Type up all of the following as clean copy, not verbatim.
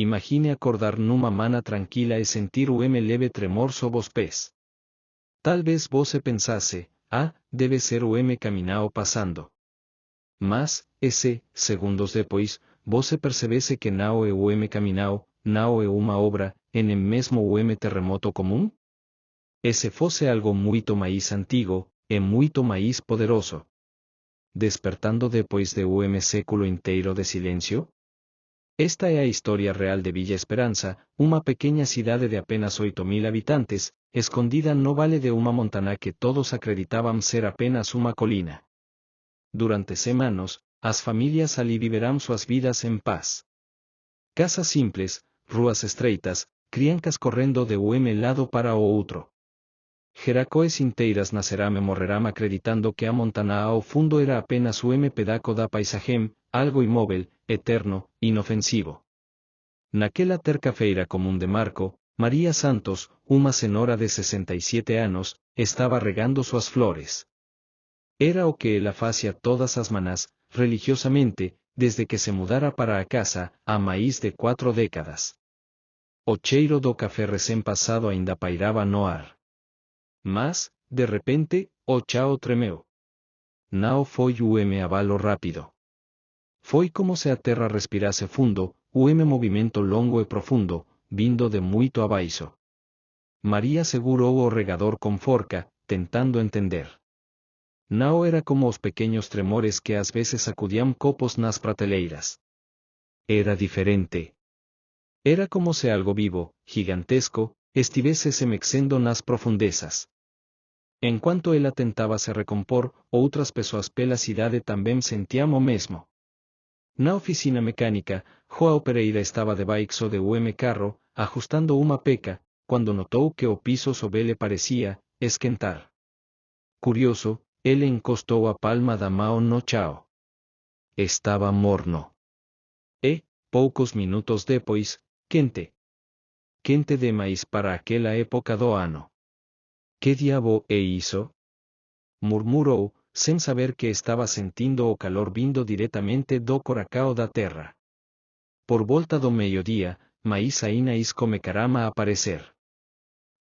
Imagine acordar numa mana tranquila e sentir leve tremor so vos pés. Tal vez você pensasse, deve ser caminao passando. Mas, segundos depois, você percebesse que não é caminao, não é uma obra, en el mesmo terremoto comum? Ese fosse algo muito mais antigo, e muito mais poderoso. Despertando depois de século inteiro de silêncio? Esta é a história real de Villa Esperança, uma pequena cidade de apenas 8.000 habitantes, escondida no vale de uma montanha que todos acreditavam ser apenas uma colina. Durante semanas, as famílias ali viverão suas vidas em paz. Casas simples, ruas estreitas, criancas correndo de lado para o outro. Geracoes inteiras nascerão e morrerão acreditando que a montanha ao fundo era apenas pedaço da paisagem, algo imóvel, eterno, inofensivo. Naquela terça-feira comum de março, Maria Santos, uma senhora de 67 anos, estava regando suas flores. Era o que ela fazia todas as manhãs, religiosamente, desde que se mudara para a casa, há mais de 4 décadas. O cheiro do café recém-passado ainda pairava no ar. Mas, de repente, o chão tremeu. Não foi abalo rápido. Foi como se a terra respirasse fundo, movimento longo e profundo, vindo de muito abaixo. Maria segurou o regador com forca, tentando entender. Não era como os pequenos tremores que às vezes sacudiam copos nas prateleiras. Era diferente. Era como se algo vivo, gigantesco, estivesse se mexendo nas profundezas. Enquanto ela tentava se recompor, outras pessoas pela cidade também sentiam o mesmo. Na oficina mecânica, João Pereira estava debaixo de carro, ajustando uma peca, quando notou que o piso sob ele parecia esquentar. Curioso, ele encostou a palma da mão no chão. Estava morno. E, poucos minutos depois, quente. Quente demais para aquela época do ano. Que diabo é isso? Murmurou, sem saber que estava sentindo o calor vindo diretamente do coração da terra. Por volta do meio-dia, Maísaínaís começaram a aparecer.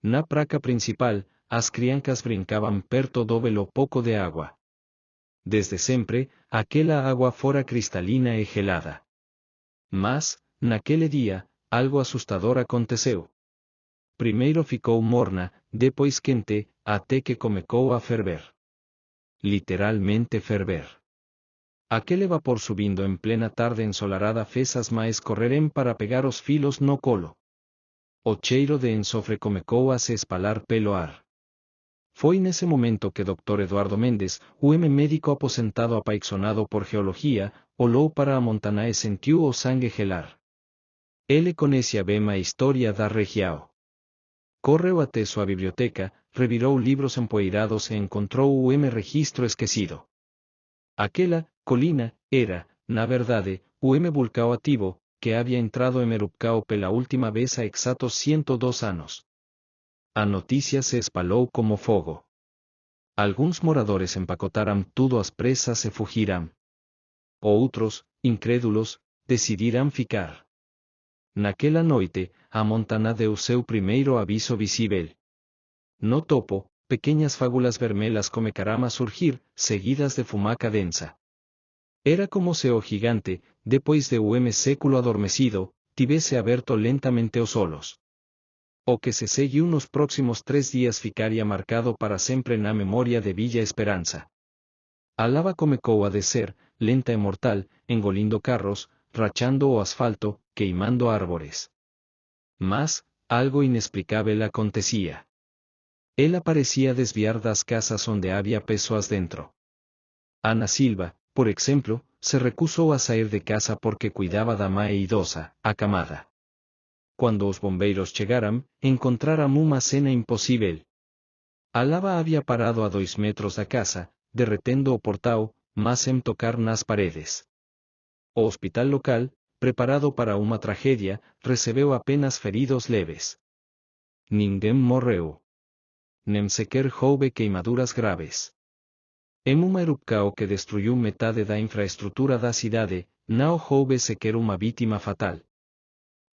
Na praça principal, as crianças brincavam perto do velo pouco de água. Desde sempre, aquela água fora cristalina e gelada. Mas, naquele dia, algo assustador aconteceu. Primeiro ficou morna, depois quente, até que começou a ferver. Literalmente ferver. Aquele vapor subindo em plena tarde ensolarada fez as mães correrem para pegar os filos no colo. O cheiro de enxofre começou a se espalhar pelo ar. Foi nesse momento que Dr. Eduardo Mendes, o médico aposentado apaixonado por geologia, olhou para a montanha e sentiu o sangue gelar. Ele conhecia bem a história da região. Correu até sua biblioteca, revirou livros empoeirados e encontrou o registro esquecido. Aquela colina era, na verdade, o vulcão ativo, que havia entrado em erupção pela última vez há exatos 102 anos. A notícia se espalhou como fogo. Alguns moradores empacotaram tudo às pressas e fugiram. Outros, incrédulos, decidiram ficar. Naquela noite, a montanha deu seu primeiro aviso visível. No topo, pequenas fábulas vermelhas começaram a surgir, seguidas de fumaça densa. Era como se o gigante, depois de século adormecido, tivesse aberto lentamente os olhos. O que se seguiu nos próximos 3 dias ficaria marcado para sempre na memória de Villa Esperança. A lava começou a descer, lenta e mortal, engolindo carros, rachando o asfalto, queimando árvores. Mas, algo inexplicável acontecia. Ela parecia desviar das casas onde havia pessoas dentro. Ana Silva, por exemplo, se recusou a sair de casa porque cuidava da mãe idosa, acamada. Quando os bombeiros chegaram, encontraram uma cena impossível. A lava havia parado a 2 metros da casa, derretendo o portal, mas sem tocar nas paredes. O hospital local, preparado para uma tragédia, recebeu apenas feridos leves. Ninguém morreu. Nem sequer houve queimaduras graves. Em uma erupção que destruiu metade da infraestrutura da cidade, não houve sequer uma vítima fatal.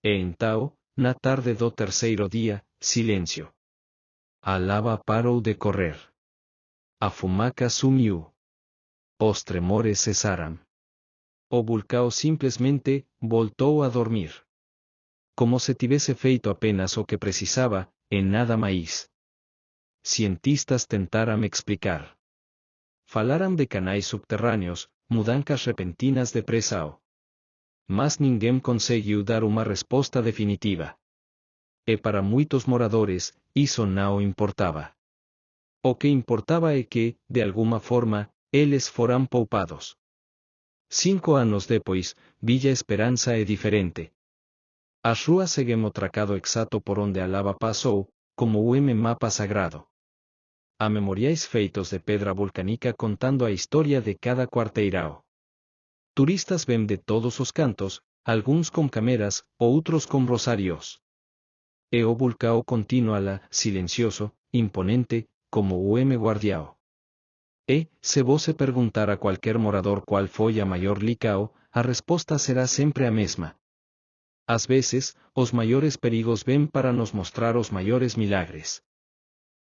E então, na tarde do terceiro dia, silêncio. A lava parou de correr. A fumaca sumiu. Os tremores cesaram. O vulcão simplesmente voltou a dormir. Como se tivesse feito apenas o que precisava, e nada mais. Cientistas tentaram explicar. Falaram de canais subterrâneos, mudanças repentinas de pressão. Mas ninguém conseguiu dar uma resposta definitiva. E para muitos moradores, isso não importava. O que importava é que, de alguma forma, eles foram poupados. 5 anos depois, Villa Esperança é diferente. As ruas seguem o tracado exato por onde a lava passou, como o mapa sagrado. Há memoriais feitos de pedra vulcânica contando a história de cada quarteirão. Turistas vêm de todos os cantos, alguns com câmeras, outros com rosários. E o vulcão continua lá, silencioso, imponente, como o guardião. E, se você perguntar a qualquer morador qual foi a maior licao, a resposta será sempre a mesma. Às vezes, os maiores perigos vêm para nos mostrar os maiores milagres.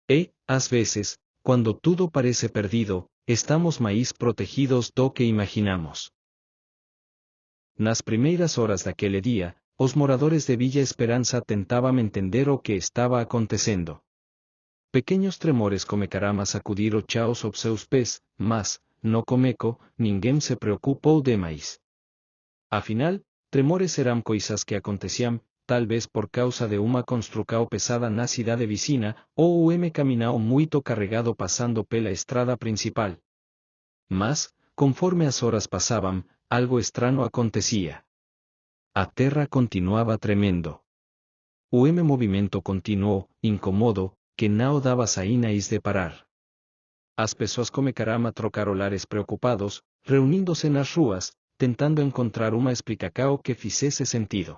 E, às vezes, quando tudo parece perdido, estamos mais protegidos do que imaginamos. Nas primeiras horas daquele dia, os moradores de Villa Esperança tentavam entender o que estava acontecendo. Pequenos tremores começaram a sacudir o chão sob seus pés, mas, no começo, ninguém se preocupou demais. Afinal, tremores eram coisas que aconteciam, talvez por causa de uma construção pesada na cidade vizinha, ou o caminhão muito carregado passando pela estrada principal. Mas, conforme as horas passavam, algo estranho acontecia. A terra continuava tremendo. O movimento continuou, incômodo, que não dava sinais de parar. As pessoas começaram a trocar olhares preocupados, reunindo-se nas ruas, tentando encontrar uma explicação que fizesse sentido.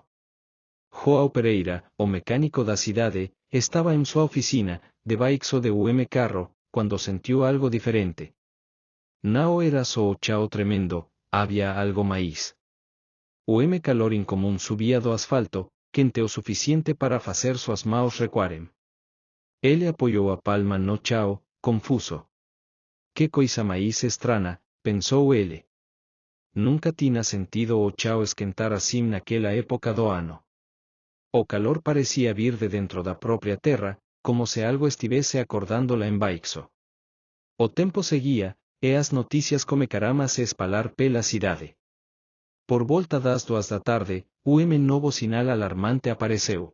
João Pereira, o mecânico da cidade, estava em sua oficina, debaixo de carro, quando sentiu algo diferente. Não era só o chão tremendo, havia algo mais. O calor incomum subia do asfalto, quente o suficiente para fazer suas mãos recuarem. Ele apoiou a palma no chão, confuso. Que coisa mais estranha, pensou ele. Nunca tinha sentido o chão esquentar assim naquela época do ano. O calor parecia vir de dentro da própria terra, como se algo estivesse acordando lá embaixo. O tempo seguia, e as notícias começaram a se espalhar pela cidade. Por volta das 2 da tarde, novo sinal alarmante apareceu.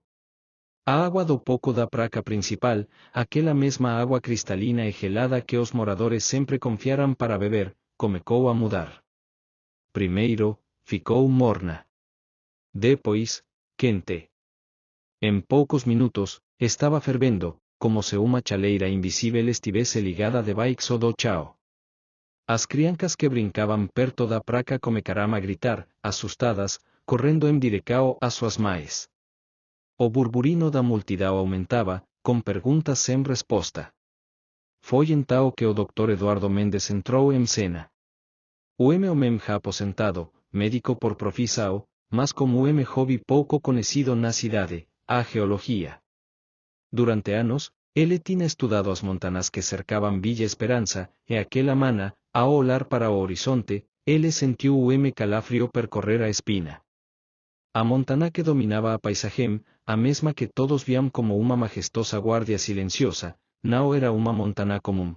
A água do poco da praca principal, aquela mesma água cristalina e gelada que os moradores sempre confiaram para beber, começou a mudar. Primeiro, ficou morna. Depois, quente. Em poucos minutos, estava fervendo, como se uma chaleira invisível estivesse ligada debaixo do chão. As crianças que brincavam perto da praca começaram a gritar, assustadas, correndo em direção às suas mães. O burburino da multidão aumentava, com perguntas sem resposta. Foi então que o Dr. Eduardo Mendes entrou em cena. O homem já aposentado, médico por profissão, mas como hobby pouco conhecido na cidade, a geologia. Durante anos, ele tinha estudado as montanas que cercavam Villa Esperança, e aquela manhã, ao olhar para o horizonte, ele sentiu o calafrio percorrer a espina. A montana que dominava a paisagem, a mesma que todos viam como uma majestosa guardia silenciosa, não era uma montana comum.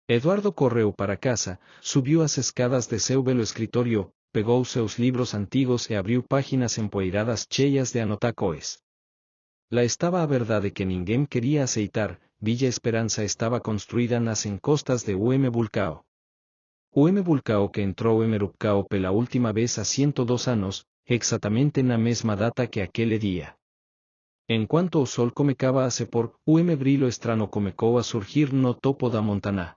Eduardo correu para casa, subiu as escadas de seu belo escritório, pegou seus livros antigos e abriu páginas empoeiradas cheias de anotacoes. Lá estava a verdade que ninguém queria aceitar: Villa Esperança estava construída nas encostas de vulcão. O vulcão que entrou em erupção pela última vez há 102 anos, exatamente na mesma data que aquele dia. Enquanto o sol começava a se pôr, brilho estranho começou a surgir no topo da montana.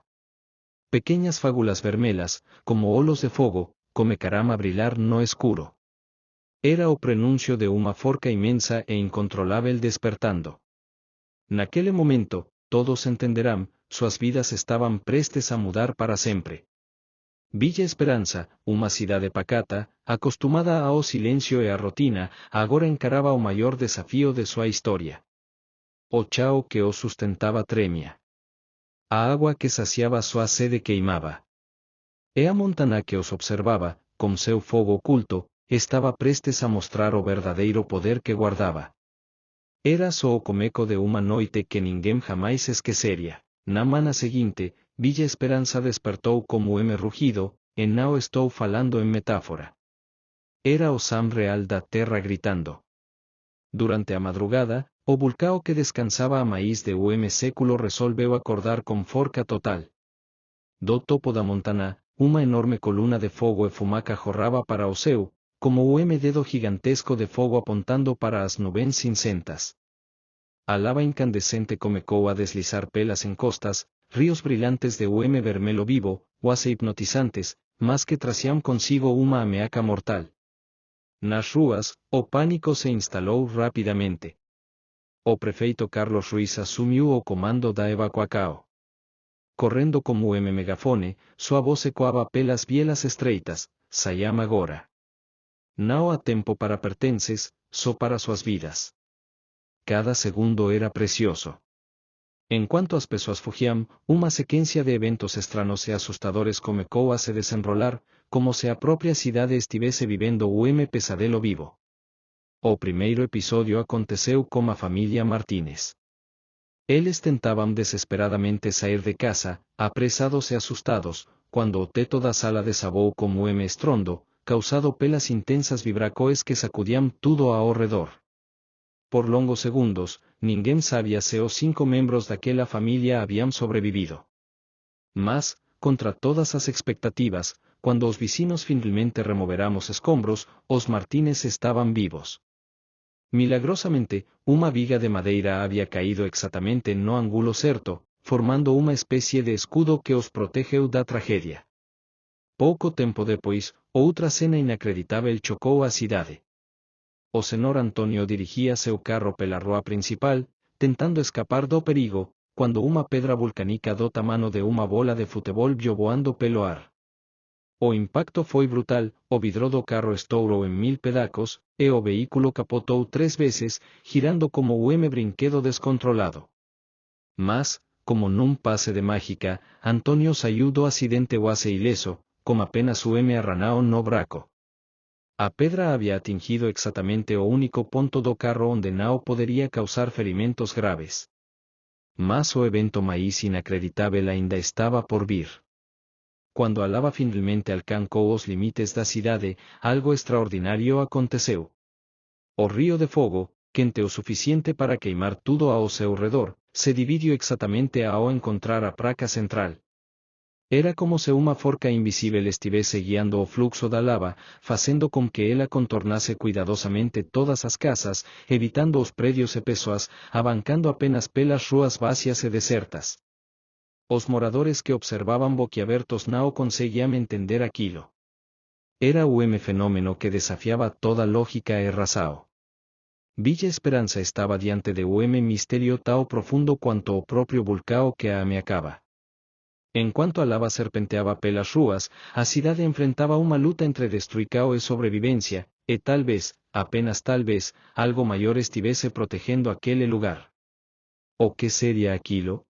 Pequeñas fábulas vermelhas, como olos de fogo, começaram a brilhar no escuro. Era o prenúncio de uma forca imensa e incontrolável despertando. Naquele momento, todos entenderão, suas vidas estavam prestes a mudar para sempre. Villa Esperanza, uma cidade pacata, acostumada ao silencio e a rotina, agora encaraba o maior desafio de sua história. O chao que o sustentava tremia. A água que saciava sua sede queimava. E a montanha que os observava, com seu fogo oculto, estava prestes a mostrar o verdadeiro poder que guardava. Era só o começo de uma noite que ninguém jamais esqueceria. Na manhã seguinte, Villa Esperanza despertou como rugido, e não estou falando em metáfora. Era o Sam real da terra gritando. Durante a madrugada, o vulcão que descansava a maíz de século resolveu acordar com forca total. Do topo da montanha, uma enorme coluna de fogo e fumaça jorrava para o céu, como dedo gigantesco de fogo apontando para as nuvens cinzentas. A lava incandescente começou a deslizar pelas encostas, ríos brilhantes de vermelho vivo, quase hipnotizantes, mas que traziam consigo uma ameaça mortal. Nas ruas, o pânico se instalou rapidamente. O prefeito Carlos Ruiz assumiu o comando da evacuação. Correndo como megafone, sua voz ecoava pelas vielas estreitas, saiam agora. Não há tempo para pertences, só para suas vidas. Cada segundo era precioso. Enquanto as pessoas fugiam, uma sequência de eventos estranhos e assustadores começou a se desenrolar, como se a própria cidade estivesse vivendo pesadelo vivo. O primeiro episódio aconteceu com a família Martínez. Eles tentavam desesperadamente sair de casa, apressados e assustados, quando o teto da sala desabou como estrondo, causado pelas intensas vibrações que sacudiam tudo ao redor. Por longos segundos, ninguém sabia se os 5 membros daquela família haviam sobrevivido. Mas, contra todas as expectativas, quando os vecinos finalmente removeram os escombros, os Martínez estavam vivos. Milagrosamente, uma viga de madeira havia caído exatamente no ângulo certo, formando uma espécie de escudo que os protegeu da tragédia. Pouco tempo depois, outra cena inacreditável chocou a cidade. O senhor Antônio dirigia seu carro pela rua principal, tentando escapar do perigo, quando uma pedra vulcânica do tamanho de uma bola de futebol viu voando pelo ar. O impacto foi brutal, o vidro do carro estourou em 1000 pedacos, e o veículo capotou 3 vezes, girando como brinquedo descontrolado. Mas, como num passe de mágica, Antônio saiu do acidente quase ileso, com apenas arranhão no braço. A pedra havia atingido exatamente o único ponto do carro onde não poderia causar ferimentos graves. Mas o evento mais inacreditável ainda estava por vir. Quando a lava finalmente alcançou os limites da cidade, algo extraordinário aconteceu. O rio de fogo, quente o suficiente para queimar tudo ao seu redor, se dividiu exatamente ao encontrar a placa central. Era como se uma forca invisível estivesse guiando o fluxo da lava, fazendo com que ela contornasse cuidadosamente todas as casas, evitando os prédios e pessoas, avancando apenas pelas ruas vazias e desertas. Os moradores que observavam boquiabertos não conseguiam entender aquilo. Era o fenômeno que desafiava toda lógica e razão. Villa Esperanza estava diante de mistério tão profundo quanto o próprio vulcão que a ameaçava. Enquanto a lava serpenteava pelas ruas, a cidade enfrentava uma luta entre destruição e sobrevivência, e talvez, apenas talvez, algo maior estivesse protegendo aquele lugar. O que seria aquilo?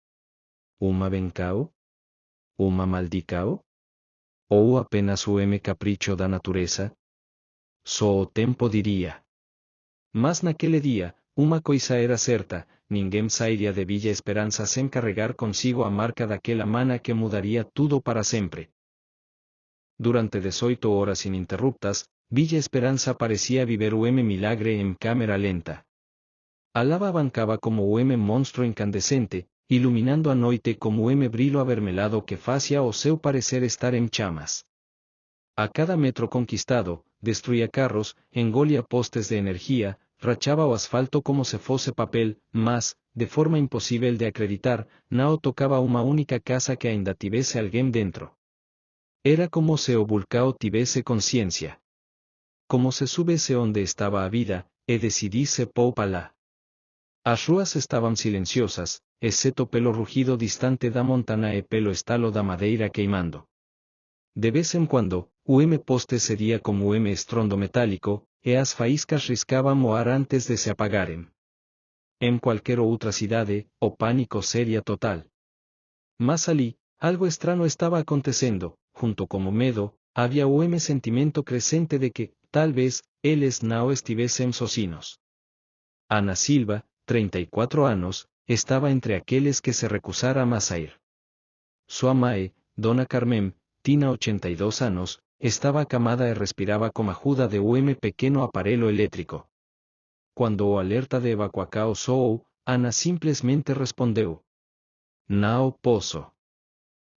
Uma vencao? Uma maldicao? Ou apenas o capricho da natureza? Só o tempo diria. Mas naquele dia, uma coisa era certa, ninguém sairia de Villa Esperanza sem carregar consigo a marca daquela mana que mudaria tudo para sempre. Durante 18 horas ininterruptas, Villa Esperanza parecia viver o milagre em câmera lenta. A lava avancava como o monstro incandescente, iluminando a noite como brilho avermelhado que fazia o seu parecer estar em chamas. A cada metro conquistado, destruía carros, engolia postes de energia, rachaba o asfalto como se fosse papel, mas, de forma impossível de acreditar, não tocava uma única casa que ainda tivesse alguém dentro. Era como se o vulcão tivesse consciência. Como se soubesse onde estava a vida, e decidisse poupa lá. As ruas estavam silenciosas, exceto pelo rugido distante da montanha e pelo estalo da madeira queimando. De vez en quando, poste seria como estrondo metálico, e as faíscas riscavam o ar antes de se apagarem. Em qualquer outra cidade, o pânico seria total. Mas ali, algo estranho estava acontecendo, junto com o medo, havia sentimento crescente de que, talvez, eles não estivessem sozinhos. Ana Silva, 34 anos, estava entre aqueles que se recusaram a sair. Sua mãe, Dona Carmen, tinha 82 anos, estava acamada e respirava com a ajuda de pequeno aparelho elétrico. Quando o alerta de evacuação soou, Ana simplesmente respondeu: "Não posso.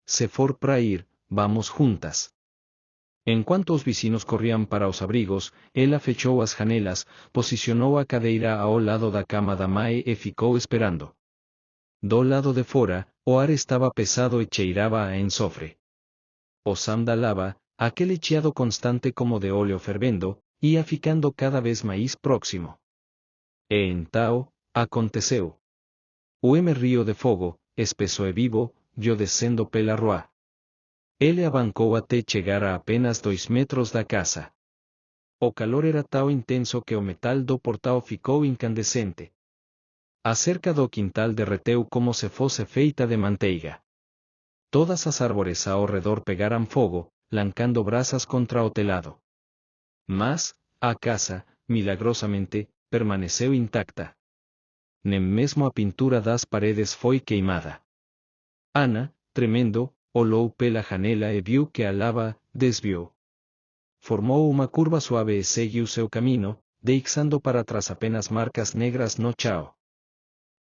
Se for para ir, vamos juntas." Enquanto os vizinhos corriam para os abrigos, ela fechou as janelas, posicionou a cadeira ao lado da cama da mãe e ficou esperando. Do lado de fora, o ar estava pesado e cheirava a enxofre. O sam da lava, aquele chiado constante como de óleo fervendo, ia ficando cada vez mais próximo. E então, aconteceu. O rio de fogo, espesso e vivo, viu descendo pela rua. Ele avancou até chegar a apenas 2 metros da casa. O calor era tão intenso que o metal do portal ficou incandescente. A cerca do quintal derreteu como se fosse feita de manteiga. Todas as árvores ao redor pegaram fogo, lancando brasas contra o telado. Mas, a casa, milagrosamente, permaneceu intacta. Nem mesmo a pintura das paredes foi queimada. Ana, tremendo, olhou pela janela e viu que a lava desviou. Formou uma curva suave e seguiu seu caminho, deixando para trás apenas marcas negras no chão.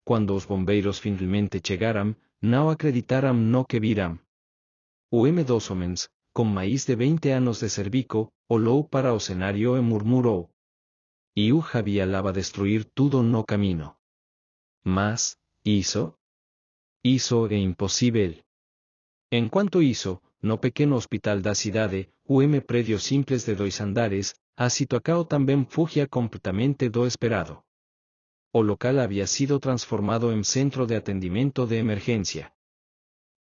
Quando os bombeiros finalmente chegaram, não acreditaram no que viram. O dos homens, com mais de 20 anos de serviço, olhou para o cenário e murmurou: "Eu havia lava destruir tudo no caminho. Mas, isso é impossível." Enquanto isso, no pequeno hospital da cidade, o prédio simples de 2 andares, a situação também fugia completamente do esperado. O local havia sido transformado em centro de atendimento de emergência.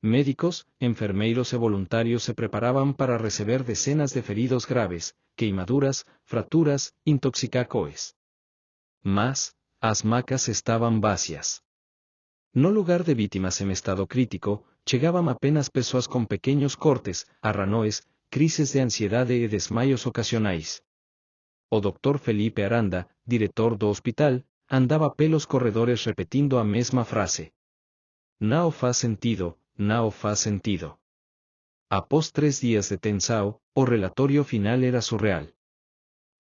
Médicos, enfermeiros e voluntários se preparavam para receber dezenas de feridos graves, queimaduras, fraturas, intoxicações. Mas, as macas estavam vazias. No lugar de vítimas en estado crítico, chegavam apenas pessoas com pequenos cortes, arranões, crises de ansiedade e desmaios ocasionais. O Dr. Felipe Aranda, diretor do hospital, andava pelos corredores repetindo a mesma frase. "Não faz sentido, não faz sentido." Após 3 dias de tensão, o relatório final era surreal.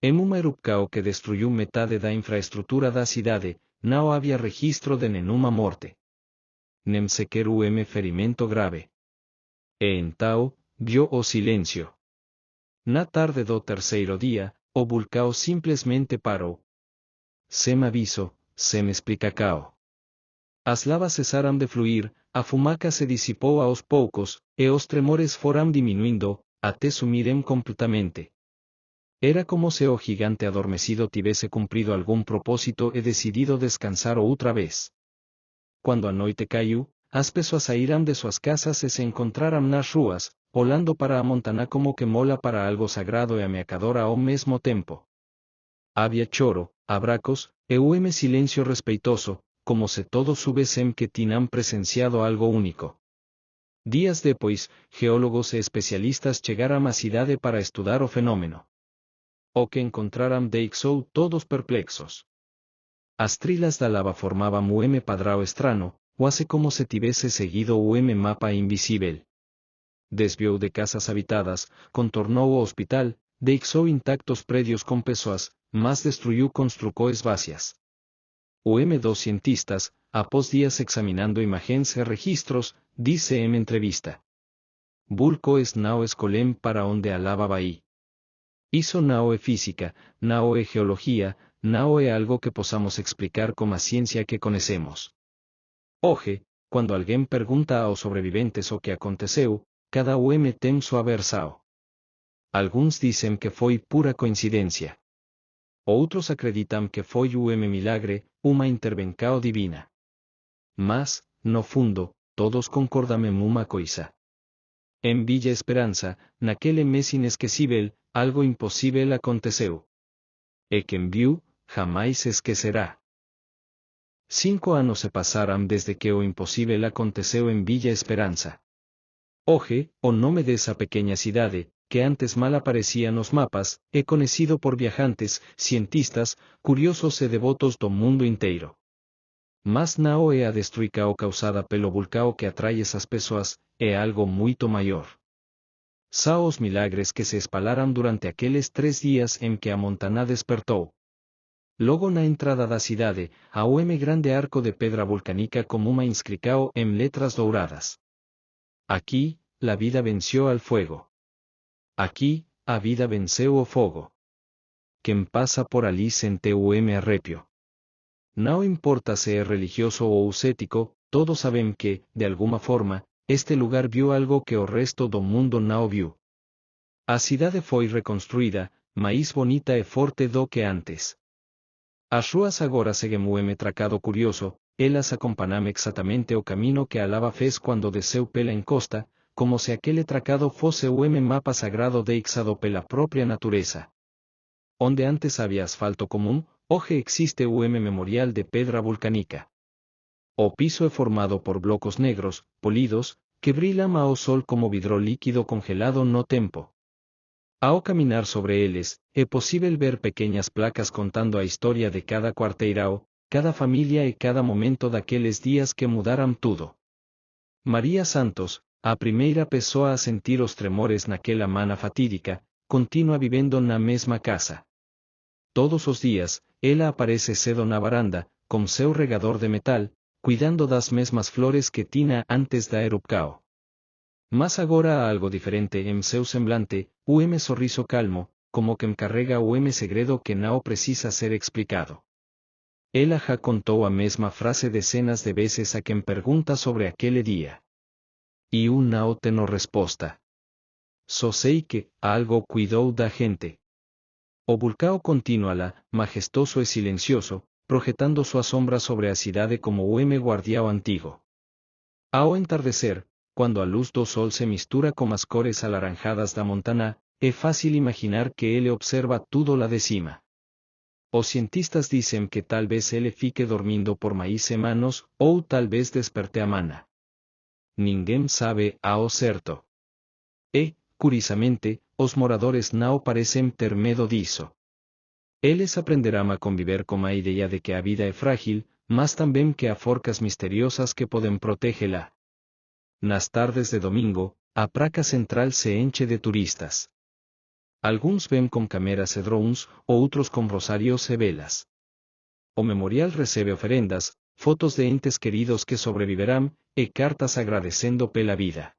Em uma erupção que destruiu metade da infraestrutura da cidade, não havia registro de nenhuma morte. Nem sequer ferimento grave. E então, viu o silêncio. Na tarde do terceiro dia, o vulcão simplesmente parou. Sem aviso, sem explicação. As lavas cessaram de fluir, a fumaça se dissipou aos poucos, e os tremores foram diminuindo, até sumirem completamente. Era como se o gigante adormecido tivesse cumprido algum propósito e decidido descansar outra vez. Quando a noite caiu, as pessoas saíram de suas casas e se encontraram nas ruas, olhando para a montanha como que mola para algo sagrado e ameaçador ao mesmo tempo. Havia choro, abracos, e silêncio respeitoso, como se todos soubessem que tinham presenciado algo único. Dias depois, geólogos e especialistas chegaram à cidade para estudar o fenômeno. O que encontraram deixou todos perplexos. As trilhas da lava formavam padrão estranho, quase como se tivesse seguido o mapa invisível. Desviou de casas habitadas, contornou o hospital, deixou intactos prédios com pessoas, mas destruiu construções vazias. O dos cientistas, após dias examinando imagens e registros, disse em entrevista: "Vulcões não escolhem para onde a lava vai. Isso não é física, não é geologia, não é algo que possamos explicar com a ciência que conhecemos." Hoje, quando alguém pergunta aos sobreviventes o que aconteceu, cada tem sua versão. Alguns dizem que foi pura coincidência. Outros acreditam que foi milagre, uma intervenção divina. Mas, no fundo, todos concordam em uma coisa. En Villa Esperanza, naquele mes inesquecível, algo imposible aconteceu. E quem viu, jamais esquecerá. 5 anos se passaram desde que o impossível aconteceu em Villa Esperanza. Hoje, o nome dessa pequena cidade, que antes mal aparecía nos mapas, é conhecido por viajantes, cientistas, curiosos e devotos do mundo inteiro. Mas não é a destruição causada pelo vulcão que atrai essas pessoas, é algo muito maior. São os milagres que se espalharam durante aqueles 3 dias em que a montanha despertou. Logo na entrada da cidade, há um grande arco de pedra volcánica com uma inscrição em letras douradas. Aqui, la vida venció al fuego. Aqui, a vida venceu o fogo. Quem passa por ali sente arrepio. Não importa se é religioso ou cético, todos sabem que, de alguma forma, este lugar viu algo que o resto do mundo não viu. A cidade foi reconstruída, mais bonita e forte do que antes. As ruas agora seguem o tracado curioso, elas acompanham exatamente o caminho que a lava fez quando desceu pela encosta, como se aquele tracado fosse o mapa sagrado deixado pela própria natureza. Onde antes havia asfalto comum, hoje existe o memorial de pedra volcánica. O piso é formado por blocos negros, polidos, que brilham ao sol como vidro líquido congelado no tempo. Ao caminar sobre eles, é possível ver pequenas placas contando a história de cada quarteirão, cada família e cada momento daqueles dias que mudaram tudo. Maria Santos, a primeira pessoa a sentir os tremores naquela manhã fatídica, continua vivendo na mesma casa. Todos os dias, ela aparece cedo na varanda, com seu regador de metal, cuidando das mesmas flores que tinha antes da erupção. Mas agora há algo diferente em seu semblante, o sorriso calmo, como quem carrega o segredo que não precisa ser explicado. Ela já contou a mesma frase dezenas de vezes a quem pergunta sobre aquele dia. E não tem resposta. Só sei que algo cuidou da gente. O vulcão continua lá, majestoso e silencioso, projetando sua sombra sobre a cidade como o guardião antigo. Ao entardecer, quando a luz do sol se mistura com as cores alaranjadas da montanha, é fácil imaginar que ele observa tudo lá de cima. Os cientistas dizem que talvez ele fique dormindo por mais semanas, ou talvez desperte amanhã. Ninguém sabe ao certo. E, curiosamente, os moradores não parecem ter medo disso. Eles aprenderão a conviver com a ideia de que a vida é frágil, mas também que há forcas misteriosas que podem protegê-la. Nas tardes de domingo, a praça central se enche de turistas. Alguns vêm com câmeras e drones, outros com rosários e velas. O memorial recebe oferendas, fotos de entes queridos que sobreviverão, e cartas agradecendo pela vida.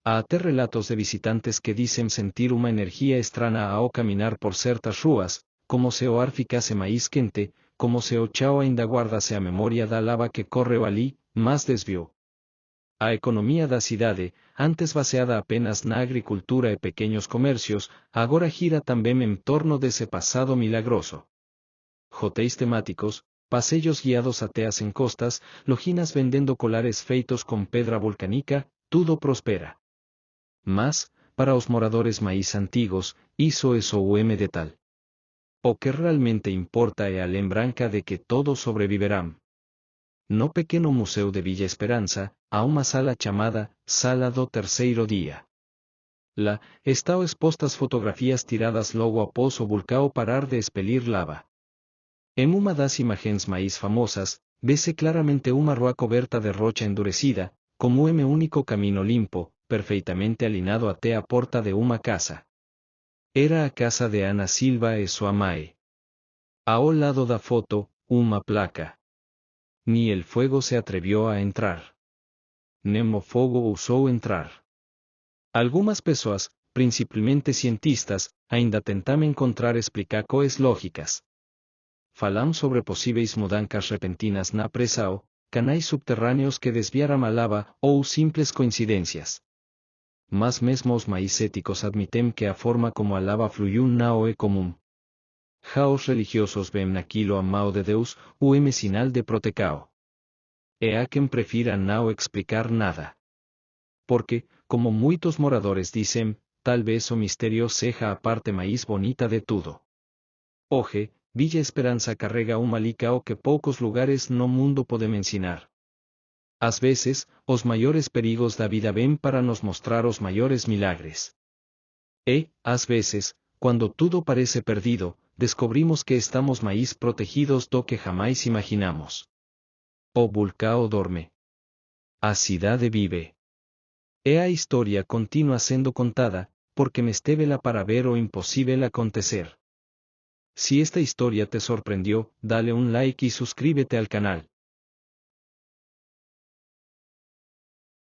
Há até relatos de visitantes que dizem sentir uma energia estranha ao caminar por certas ruas, como se o ar ficasse mais quente, como se o chão ainda guardasse a memória da lava que correu ali, mas desviou. A economia da cidade, antes baseada apenas na agricultura e pequenos comércios, agora gira também em torno desse passado milagroso. Hotéis temáticos, passeios guiados até as encostas, lojinas vendendo colares feitos com pedra volcánica, tudo prospera. Mas, para os moradores mais antigos, isso é só o detalhe. O que realmente importa é a lembrança de que todos sobreviverão. No pequeno museu de Villa Esperanza, há uma sala chamada Sala do Terceiro Dia. Lá, estão expostas fotografias tiradas logo após o vulcão parar de expelir lava. Em uma das imagens mais famosas, vê-se claramente uma rua coberta de rocha endurecida, como único caminho limpo, perfeitamente alinhado até a porta de uma casa. Era a casa de Ana Silva e sua mãe. Ao lado da foto, uma placa. Ni el fuego se atrevió a entrar. Nem o fogo ousou entrar. Algumas pessoas, principalmente cientistas, ainda tentam encontrar explicações lógicas. Falam sobre possíveis mudanças repentinas na pressão, canais subterrâneos que desviaram a lava ou simples coincidências. Mas mesmo os mais céticos admitem que a forma como a lava fluiu não é comum. Já os religiosos veem naquilo a mão de Deus o sinal de proteção. E há quem prefira não explicar nada. Porque, como muitos moradores dicen, tal vez o misterio seja a parte mais bonita de tudo. Hoje, Villa Esperança carrega uma licao que poucos lugares no mundo podem ensinar. Às vezes, os maiores perigos da vida vêm para nos mostrar os maiores milagres. E, às vezes, quando tudo parece perdido, descobrimos que estamos mais protegidos do que jamais imaginamos. O vulcão dorme. A cidade vive. E a historia continua sendo contada, porque mestévela para ver o imposible acontecer. Si esta historia te sorprendió, dale un like y suscríbete al canal.